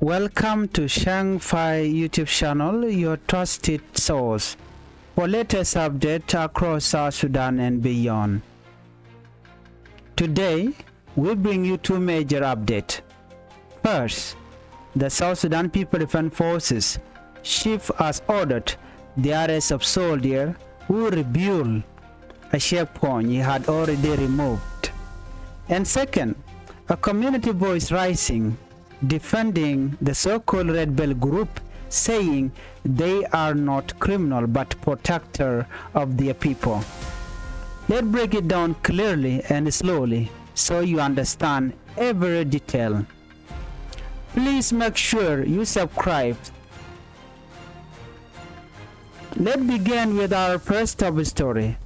Welcome to Changfied YouTube channel, your trusted source for latest updates across South Sudan and beyond. Today, we bring you two major updates. First, the South Sudan People Defense Forces chief has ordered the arrest of soldier who rebuilt a checkpoint he had already removed. And second, a community voice rising defending the so-called Red Bell group, saying they are not criminal but protector of their people. Let's break it down clearly and slowly so you understand every detail. Please make sure you subscribe. Let's begin with our first top story.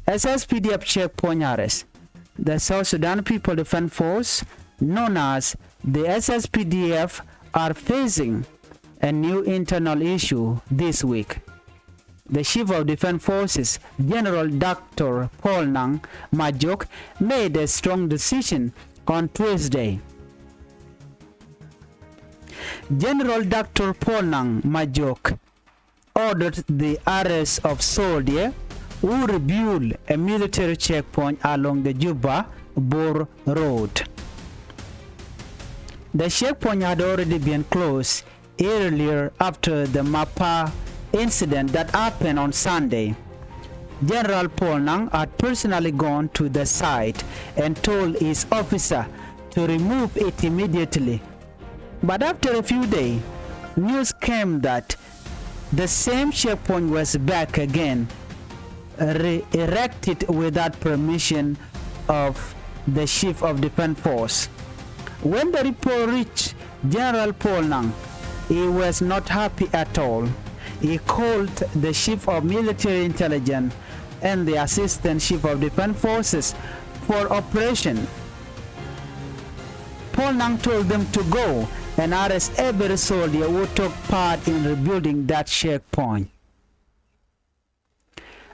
SSPDF checkpoint arrest. The South Sudan People Defense Force, known as the SSPDF, are facing a new internal issue this week. The Chief of Defense Forces, General Dr. Paul Nang Majok, made a strong decision on Tuesday. General Dr. Paul Nang Majok ordered the arrest of soldiers who rebuilt a military checkpoint along the Juba-Bor road. The checkpoint had already been closed earlier after the Mapa incident that happened on Sunday. General Paul Nang had personally gone to the site and told his officer to remove it immediately. But after a few days, news came that the same checkpoint was back again, erected without permission of the Chief of Defense Force. When the report reached General Paul Nang, he was not happy at all. He called the Chief of Military Intelligence and the Assistant Chief of Defense Forces for operation. Paul Nang told them to go and arrest every soldier who took part in rebuilding that checkpoint.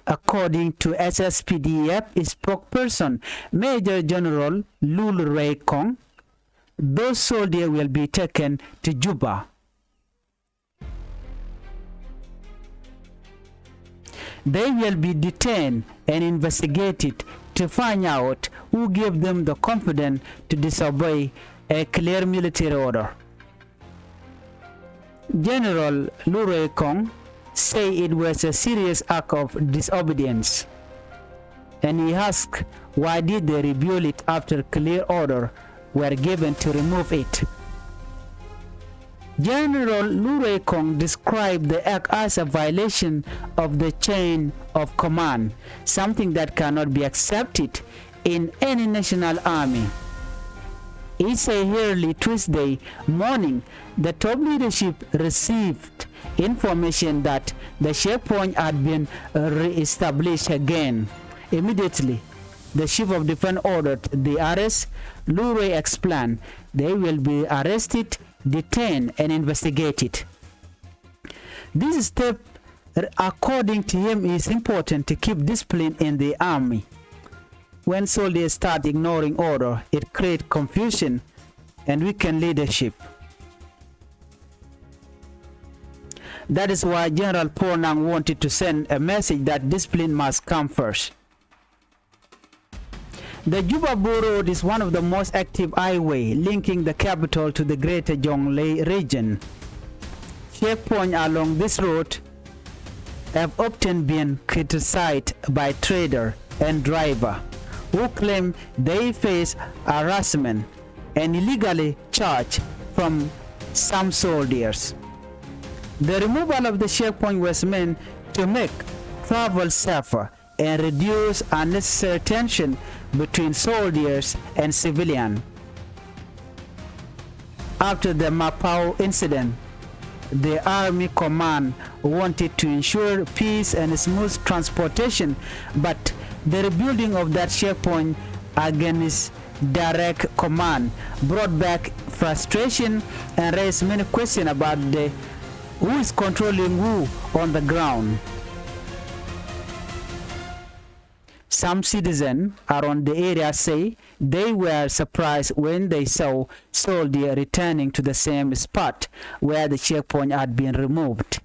According to SSPDF spokesperson Major General Lul Ray Kong, those soldiers will be taken to Juba. They will be detained and investigated to find out who gave them the confidence to disobey a clear military order. General Lure Kong said it was a serious act of disobedience, and he asked why did they rebuild it after clear order were given to remove it. General Lure Kong described the act as a violation of the chain of command, something that cannot be accepted in any national army. He said early Tuesday morning the top leadership received information that the checkpoint had been re-established again. Immediately, the Chief of Defense ordered the arrest. Lure explained they will be arrested, detained, and investigated. This step, according to him, is important to keep discipline in the army. When soldiers start ignoring order, it creates confusion and weaken leadership. That is why General Paul Nang wanted to send a message that discipline must come first. The Juba-Bor road is one of the most active highways linking the capital to the greater Jonglei region. Checkpoints along this road have often been criticized by traders and drivers who claim they face harassment and illegally charged from some soldiers. The removal of the checkpoint was meant to make travel safer and reduce unnecessary tension between soldiers and civilians. After the Mapao incident, the Army Command wanted to ensure peace and smooth transportation, but the rebuilding of that checkpoint against direct command brought back frustration and raised many questions about who is controlling who on the ground. Some citizens around the area say They were surprised when they saw soldiers returning to the same spot where the checkpoint had been removed.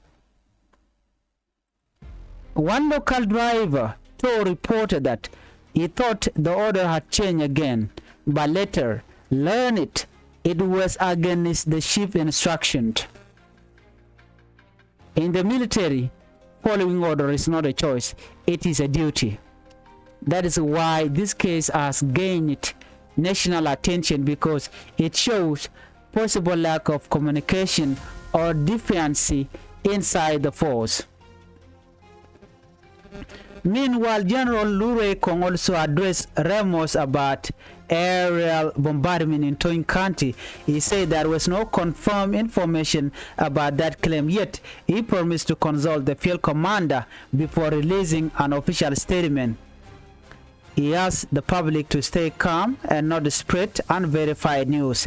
One local driver told reporter that he thought the order had changed again, but later learned it was against the chief's instructions. In the military, following order is not a choice, it is a duty. That is why this case has gained national attention, because it shows possible lack of communication or defiance inside the force. Meanwhile, General Lure Kong also addressed rumors about aerial bombardment in Toin County. He said there was no confirmed information about that claim, yet he promised to consult the field commander before releasing an official statement. He asked the public to stay calm and not spread unverified news.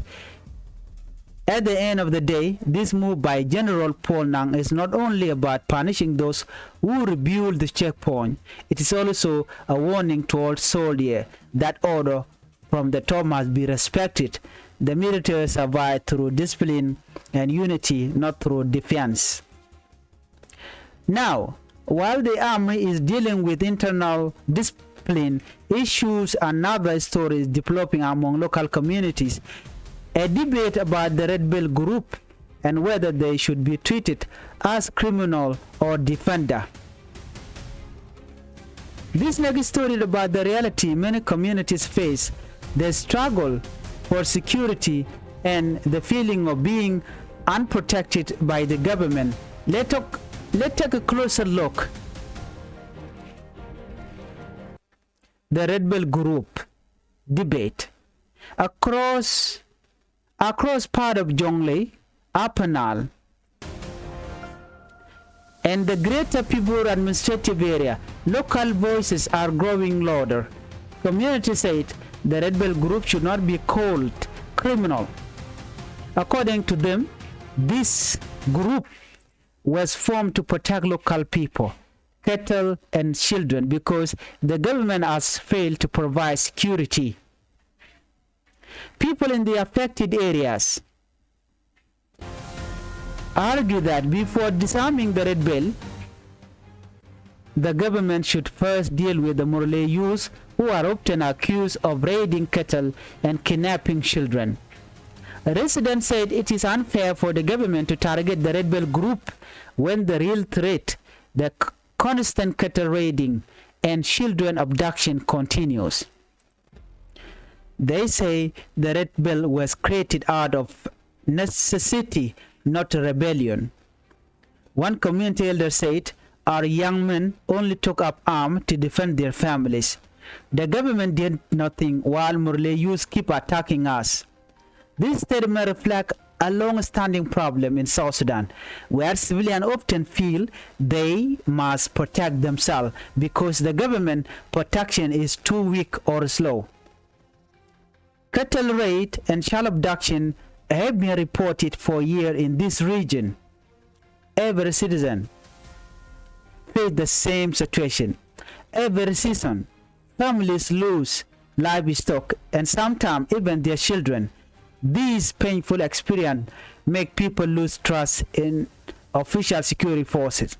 At the end of the day, this move by General Paul Nang is not only about punishing those who rebuild the checkpoint, it is also a warning to all soldiers that order from the top must be respected. The military survive through discipline and unity, not through defiance. Now, while the army is dealing with internal discipline issues, another story is developing among local communities. A debate about the Red Bell group and whether they should be treated as criminal or defender. This next story is about the reality many communities face, the struggle for security and the feeling of being unprotected by the government. Let's take a closer look. The Red Bell group debate across part of Jonglei, Upper Nile, and the greater Pibur administrative area, local voices are growing louder. Community said the Red Bell group should not be called criminal. According to them, this group was formed to protect local people, cattle and children, because the government has failed to provide security. People in the affected areas argue that before disarming the Red Bell, the government should first deal with the Murle youths who are often accused of raiding cattle and kidnapping children. Residents said it is unfair for the government to target the Red Bell group when the real threat, the constant cattle raiding and children abduction, continues. They say the Red Bell was created out of necessity, not rebellion. One community elder said, our young men only took up arms to defend their families. The government did nothing while Murle youths keep attacking us. This statement reflects a long-standing problem in South Sudan, where civilians often feel they must protect themselves because the government protection is too weak or slow. Cattle raid and child abduction have been reported for years in this region. Every citizen faces the same situation. Every season, families lose livestock and sometimes even their children. These painful experiences make people lose trust in official security forces.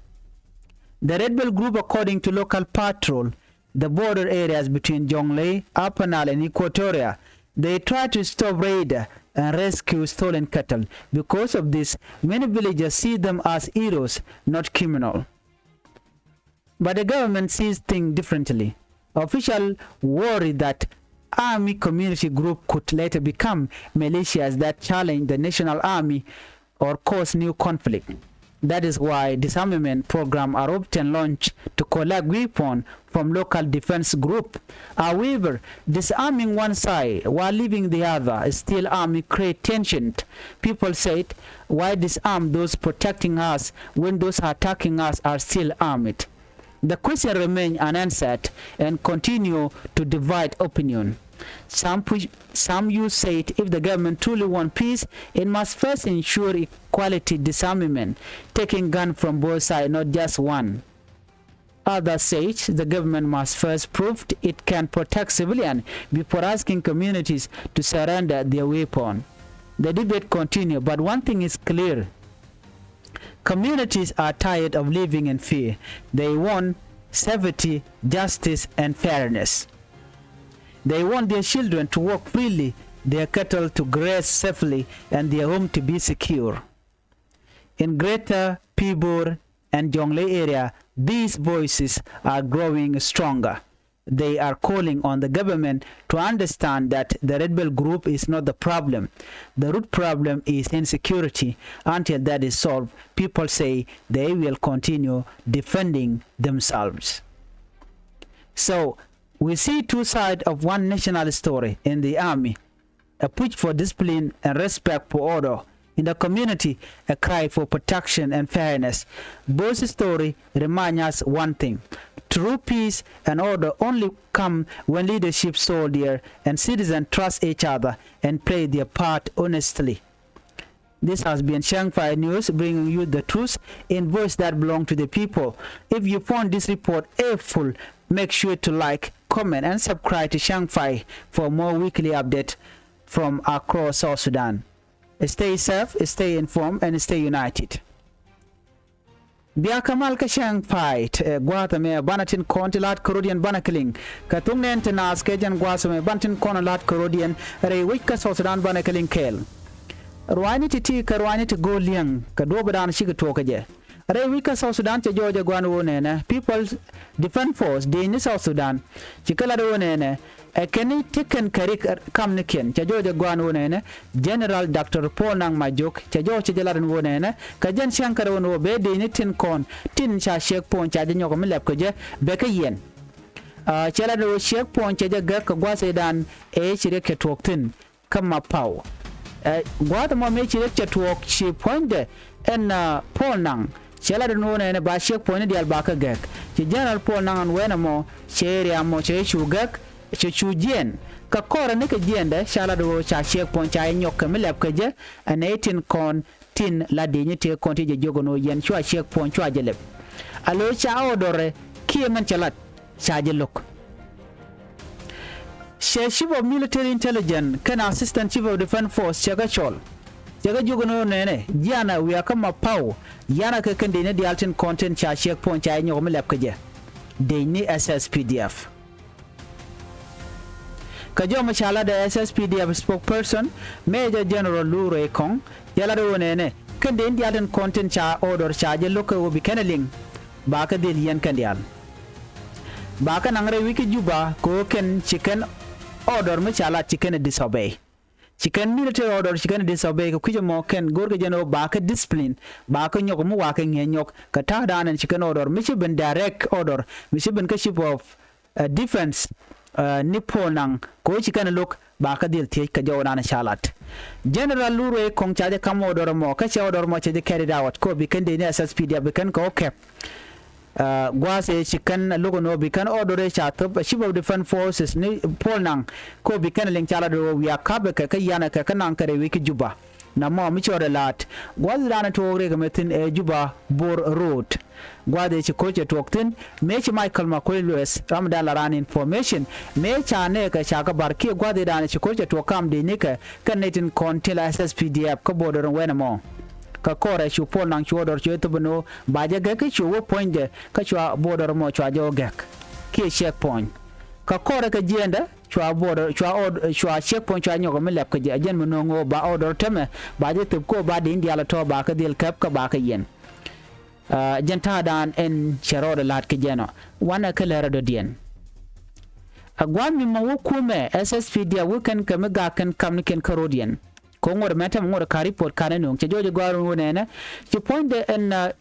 The Red Bell group, according to local patrol, the border areas between Jonglei, Upper Nile and Equatoria, they try to stop raiders and rescue stolen cattle. Because of this, many villagers see them as heroes, not criminals. But the government sees things differently. Officials worry that army community group could later become militias that challenge the national army or cause new conflict. That is why disarmament programs are often launched to collect weapons from local defense groups. However, disarming one side while leaving the other is still army create tension. People said, why disarm those protecting us when those attacking us are still armed? The question remains unanswered and continue to divide opinion. Some youth said if the government truly wants peace, it must first ensure equality disarmament, taking guns from both sides, not just one. Others say the government must first prove it can protect civilians before asking communities to surrender their weapons. The debate continues, but one thing is clear. Communities are tired of living in fear. They want safety, justice, and fairness. They want their children to walk freely, their cattle to graze safely, and their home to be secure. In Greater Pibor and Jonglei area, these voices are growing stronger. They are calling on the government to understand that the rebel group is not the problem. The root problem is insecurity. Until that is solved, people say they will continue defending themselves. So, we see two sides of one national story in the army. A push for discipline and respect for order. In the community, a cry for protection and fairness. Both stories remind us one thing. True peace and order only come when leadership, soldier, and citizens trust each other and play their part honestly. This has been Changfied News, bringing you the truth in voice that belong to the people. If you found this report helpful, make sure to like, comment, and subscribe to Changfied for more weekly updates from across South Sudan. Stay safe, stay informed, and stay united. Biya kamal ka Changfied gwata me banatin kontilat Caribbean banakling katungen tenas kejan gwasa me bantin konalat Caribbean re wika South Sudan banakling kel rwani titi ka rwani to go liang ka do badan shi ka to ka je re wika South Sudan te joje gwanu wone na People's Defense Force de ni South Sudan chikala do wone na ekeni tiken karik kamniken cha joje gwanu wone na General Dr. Paul Nang Majok cha joje jalaran wone na ka jen shankar wono be de ni tin kon tin cha shek pon cha nyoko milep ko je be ka yen chala do shek pon cha je ga ka gwase dan e chire ke toktin kama pau gwata mo me chire ke tok chi ponde en Paul Nang chala do ne ba shek pon di albaka gek ci General Paul Nang an wena mo chere amo che chugak che chujien ka kora ne ke jende chala do cha shek pon cha nyok milep ke je an 18 kon tin la de ni te kon ti je jogono yen chwa shek pon chwa je lep alo cha odore ki man chalat cha je lok Chief of Military Intelligence kan Assistant Chief of Defense Force chaga chol jaga jogono nene jana we akama pau yana ka kan de ne dialtin content cha shek pon cha nyok milep ke je de ni SSPDF Kajo Machala the SSPDF spokesperson Major General Lure Kong yala do nene kan de dialtin content cha order cha je lok wo bi keneling baka del yen kandial baka nangre wiki juba ko ken chicken order machala chicken disobey chicken military order chicken disobey ko kujo mo ken gorga jeno baka discipline baka nyok mu waka nyok ka ta danan chicken order michi ben direct order michi ben ka chief of defense niponang ko chicken look baka dil tie ka jawna shalat General Lure Kong chaje kam order mo ka che order mo che carried out ko bi kan de SSPD bi kan ko okay gwase chicken logo no bi kan order cha to Chief of Defense Forces ni Polnang ko bi kan link chala do we akabe ka yana ka kan kare wiki juba na mo mi chore lat gwaz dana to re ga metin e juba bor road gwade chi ko che toktin me chi Michael Makoy Lewis ramda laran information me cha ne ka cha ka barki gwade dana chi ko che to kam de ne ka kan netin kontila SSPDF ko border wena mo ka kore chu pol nang chu order chu to bno baje ga ka chu wo point de ka chu border mo chu ajo gek ki checkpoint ka kore ka jenda chu border chu checkpoint chu anyo ko melep ka je mo ngo ba order teme baje to ko ba de india la to ba ka dil kap ka ba ka yen jenta dan en cherode lat ke jeno wana ka lera do dien agwami mo wukume SSPD wukan kamaga kan kamniken karodian ko ngor meta ngor ka report kana no che joje gwaru wonena ci point de en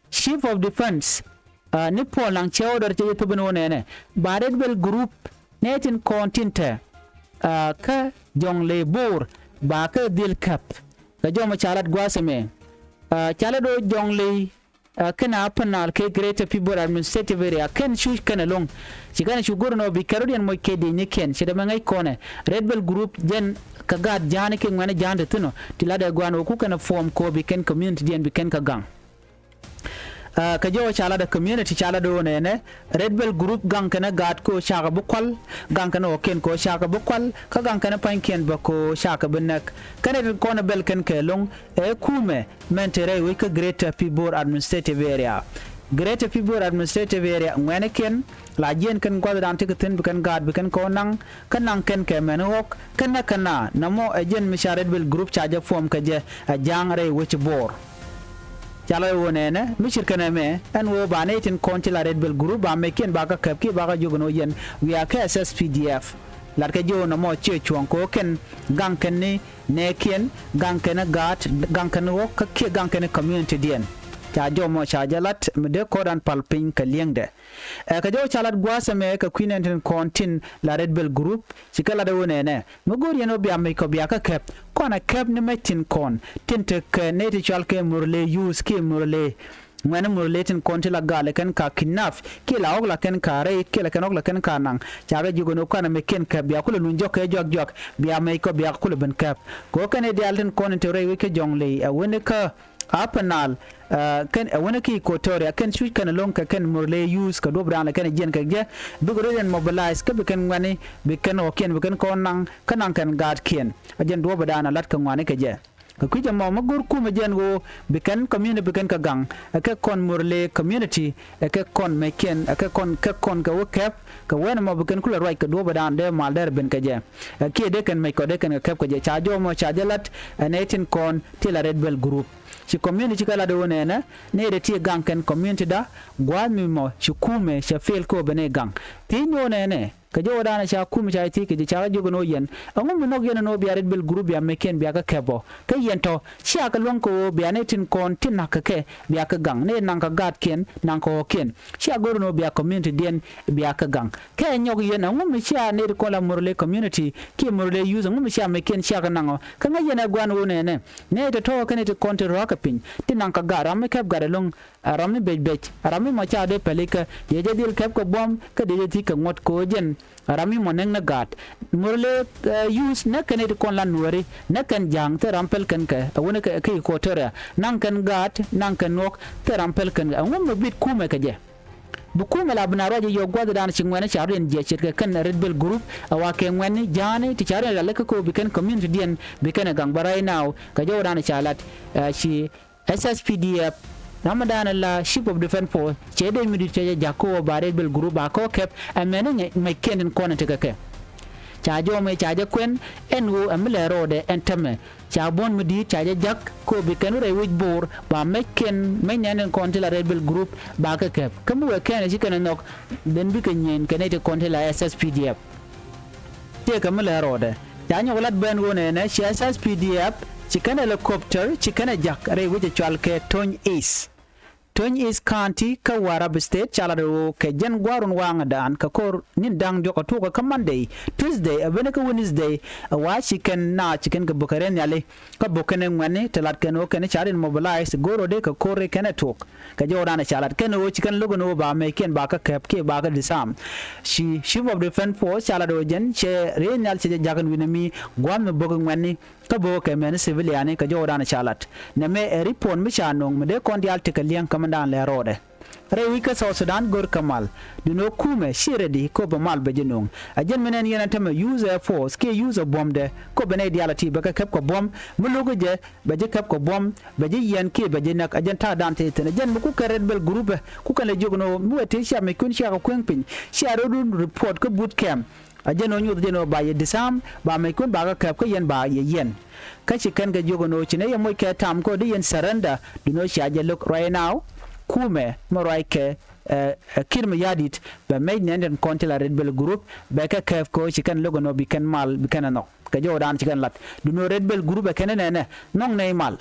Chief of Defense ni polang che order che to beno wonene ba rebel group netin continte ka jongle bor ba ka dil kap ka joma chalat gwaseme chalado jongle kana panal ke Greater People Administrative Area ken shu kana long ci kana shu gorno bi karodian mo ke de niken ci de ngay kone rebel group jen kagad jani ke ngwana jande tuno tilada gwano ku kana form ko bi ken community den bi ken ka gang ka jo chala da community chala do ne red bell group gang kana gat ko shaka bukwal gang kana oken ko shaka bukwal ka gang kana panken ba ko shaka benak kana ko na bel ken ke long e kume mentere we ka greater people administrative area greater people administrative area ngene ken la jen kan gwa dan tikatin bukan gad bukan ko nang kanang ken ke men hok kana namo ejen misha red bell group chaja form ka je jang re which bor chala wone ne mishir kana me an wo bane tin kontila red bell group ba meken ba ka kapki ba ka jogono yen we are KSSPDF lar ka jo na mo che chuan ko ken gang ken ni ne ken gang ken gat gang ken wo ka ke gang ken community dien cha jo mo cha jalat mede kodan palpin ka liengde ka jo chalat gwasa me ka queen kontin la red bell group sikala de wone ne mugor yeno bia me ko bia ka kep kona kep ne metin kon tinte ke ne ti chalke murle use ke murle ngwana murletin kontila gale ken ka kinaf ke la ogla ken ka re ke la ken ogla ken ka nang cha ga jugo no kana me ken ka bia kula lunjo ke jog bia me ko bia kula ben kep ko ken e dialten kon te re we ke jongle wone ka apanal ken wona ki kotoria ken shu kan lon ka ken murle use ka do brana ken jen ka ge bigoro den mobilize ka ken ngani be ken o ken ko nang kanang kan gad ken ajen do badana lat ka ngani ka je ka kuja mo magur ku jen go be ken community be ken ka gang ka kon murle community ka kon me ken ka kon ka wokep ka wena mo be ken kula right ka do badana de mal der ben ka je ki de ken me ko de ken ka je cha jo mo cha jalat 18 kon tila red bell group ci community kala do ne ne de ti gang ken community da gwa mi mo ci kume ci fel ko bene gang ti no ne ka jo dana cha kume cha ti ke cha jogo no yen angum no yen no bi red bell group ya meken bi ka kebo ka yen to cha ka lon ko bi ne tin kon tin na ka ke bi ka gang ne nan ka gat ken nan ko ken cha goro no bi community den bi ka gang ke nyog yen angum cha ne ko la murle community ki murle use angum cha meken cha ka nango ka yen gwa no ne to ka ne to kon te ro ka pin tin nan ka gara me kep gara long arami bej arami ma cha de pelika ye je dil kep ko bom ka de ti ka ngot ko jen arami mo neng na gat murle use na kan de kon lan wori na kan jang te rampel kan ka wona ka ko tora nan kan gat nan kan nok te rampel kan ngom no bit kuma ka je bukuma la bna roje yo gwada dan chingwana charen je chirka kan red bell group awa ke ngwani jane ti charen la ko bikan community dien bikan gang barai now ka jo dan chalat shi SSPDF Ramadan la ship of defense force chede military jako ba red bell group ba ko kep amene me kenen kona te ke chajo me chaje kwen enwo amle rode entame chabon mudi chaje jak ko bikan re wij bor ba meken menyen kontila red bell group ba ka kep kamu we ken ji kan nok den bi kan yen kan te kontila SSPDF te kamle rode tanyo lat ben wona ne SSPDF chicken helicopter chicken jak re wij chalke Tony is County ka Warab State chalado ke jen gwarun wanga dan ka kor nin dang joko to ka Monday Tuesday abene ka Wednesday wa chicken ka bukaren yale ka bukene ngwane telat ken o ken charin mobilize goro de ka kore ken tok ka jodana chalat ken o chicken logo no ba me ken ba ka kep ke ba ka disam shi of defense force chalado jen che renal che jagan winami gwam bogo ngwane ka bo ke men civilian ka jodana chalat ne me report mi chanong me de kon dial te ka liang kamandan le rode Rewika South Sudan gor kamal duno kume shiredi ko ba mal bejinong ajen menen yana tama user force ke user bomb de ko bene dialati baka kep ko bomb mulugo je baje kep ko bomb baje yen ke baje nak ajen ta dante tene jen ku ka red bell group ku kan le jogno mu te sha me kun sha ko kwenpin sha do report ko boot camp ajen onyu de ba ye disam ba me kun ba ka kep ko yen ba ye yen kachi kan ga jogno chine ye moy ke tam ko de yen surrender duno sha je look right now kume moraike kirma yadit ba main nenden kontila red bell group ba ka kef ko chikan logo no bikan mal bikan no ka jodan chikan lat du no red bell group ken ne nong nei mal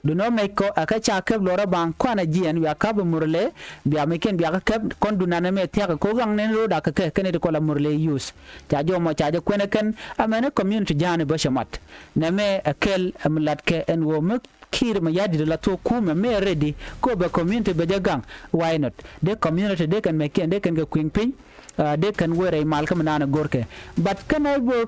du no make ko aka cha ke lora ban ko na jien ya ka ba murle biya meken biya ka kon du na me tia ko gang ne ro da ka ken de ko la murle use ta jo mo cha je kwene ken amene community jani ba shamat ne me akel amlat ke en wo mek kir ma yadi la to kuma me ready ko be community be jagang why not de community de kan make de kan ga queen pin de kan were mal kam nana gorke but kan I go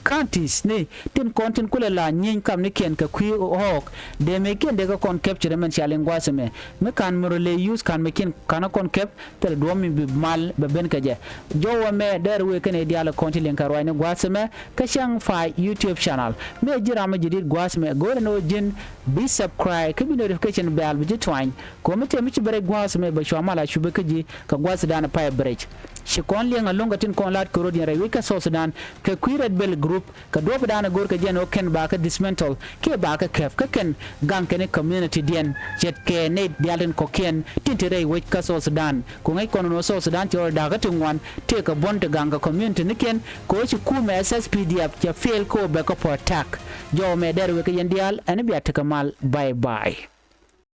counties ni tin kontin kule la nyin kam ni ken ka kwi hok de me ken de ka kon capture men chalen gwase me kan murle use kan me ken kana kon cap tel do mi bi mal be ben ka je jowo me der we ken diala konti len karwa ni gwase me ka Changfied YouTube channel me jira ma jidid gwase me go no jin bi subscribe ka bi notification bell bi jitwan ko me te mi ci bere gwase me ba shwa mala shube ka ji ka gwase dana pa bridge shi kon lenga longa tin kon lat ko rodin rewi ka South Sudan ka red bell group ka do dana gor ka jeno ken ba ka dismantle ke ba ka kef ka ken gang ken community dien jet ke ne dialen ko ken tintire we ka South Sudan ko ngai kono no South Sudan ti da ka tingwan te ka bonte gang ka community ni ken ko ci kuma SSPDF ja fail ko be ko attack jo me der we ka yen dial ani biya ta kamal bye bye